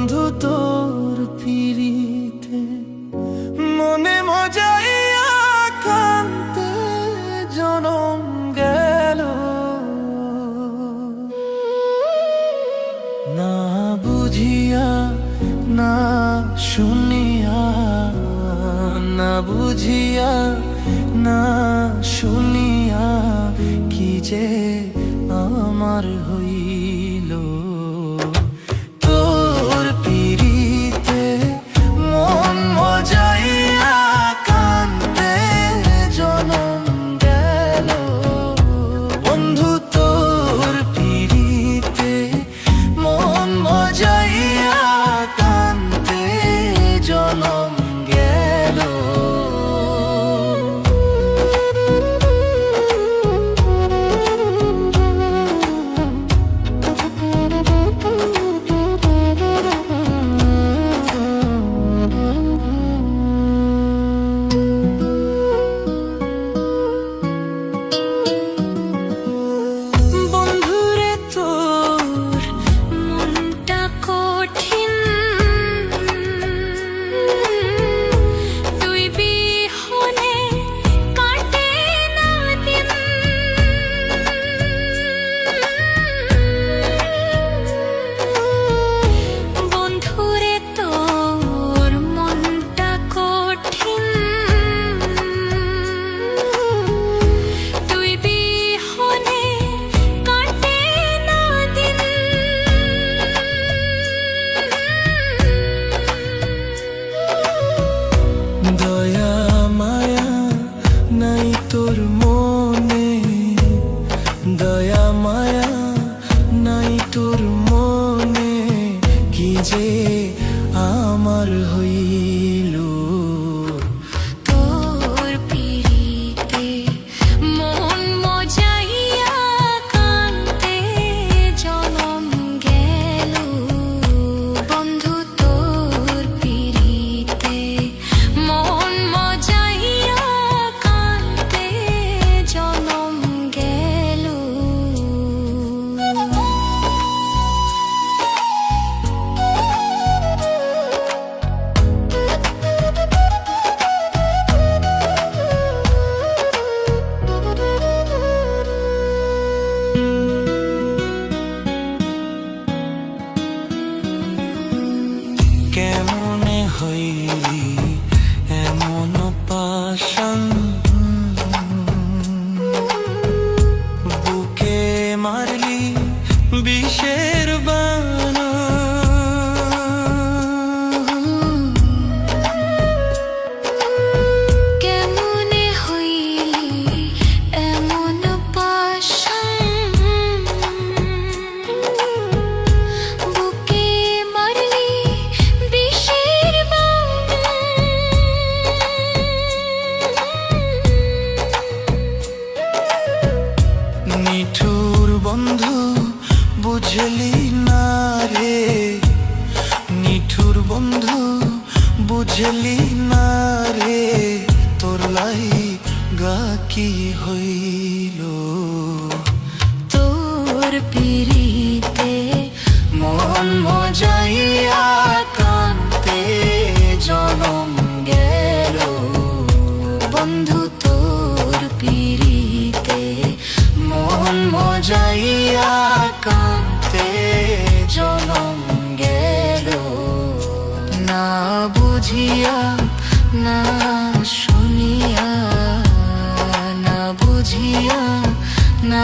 বন্ধু তোর পিরিতে মনে মজাইয়া কান্তে জনম গেল। না বুঝিয়া না শুনিয়া, না বুঝিয়া না শুনিয়া কি যে আমার হইল। তোর পিরিতে মন মজাইয়া কান্দে জনম গেল। বন্ধু তোর পিরিতে মন মজাইয়া কান্দে জনম গেল। দয়া মায়া নাই তোর মনে, দয়া মায়া নাই তোর মনে কি যে আমার হইল। তোর পিরিতে মন মজাইয়া কান্দে জনম গেল। বন্ধু তোর পিরিতে মন মজাইয়া কান্দে জনম গেল। কেমনে হইলি এমন পাশান, বুকে মারলি বিষের বানা। কেমনে হইলি এমন পাশান, বুকে মারলি বিষের বানা। নিঠুর বন্ধু বুঝলি না রে, নিঠুর বন্ধু বুঝলি না রে, তোর লাইগা কি হইল। তোর পিরিতে মন মজাইয়া কান্দে জনম গেল। বন্ধু তোর পিরিতে মন মজাইয়া কান্দে জনম গেল। না বুঝিয়া না শুনিয়া, না বুঝিয়া না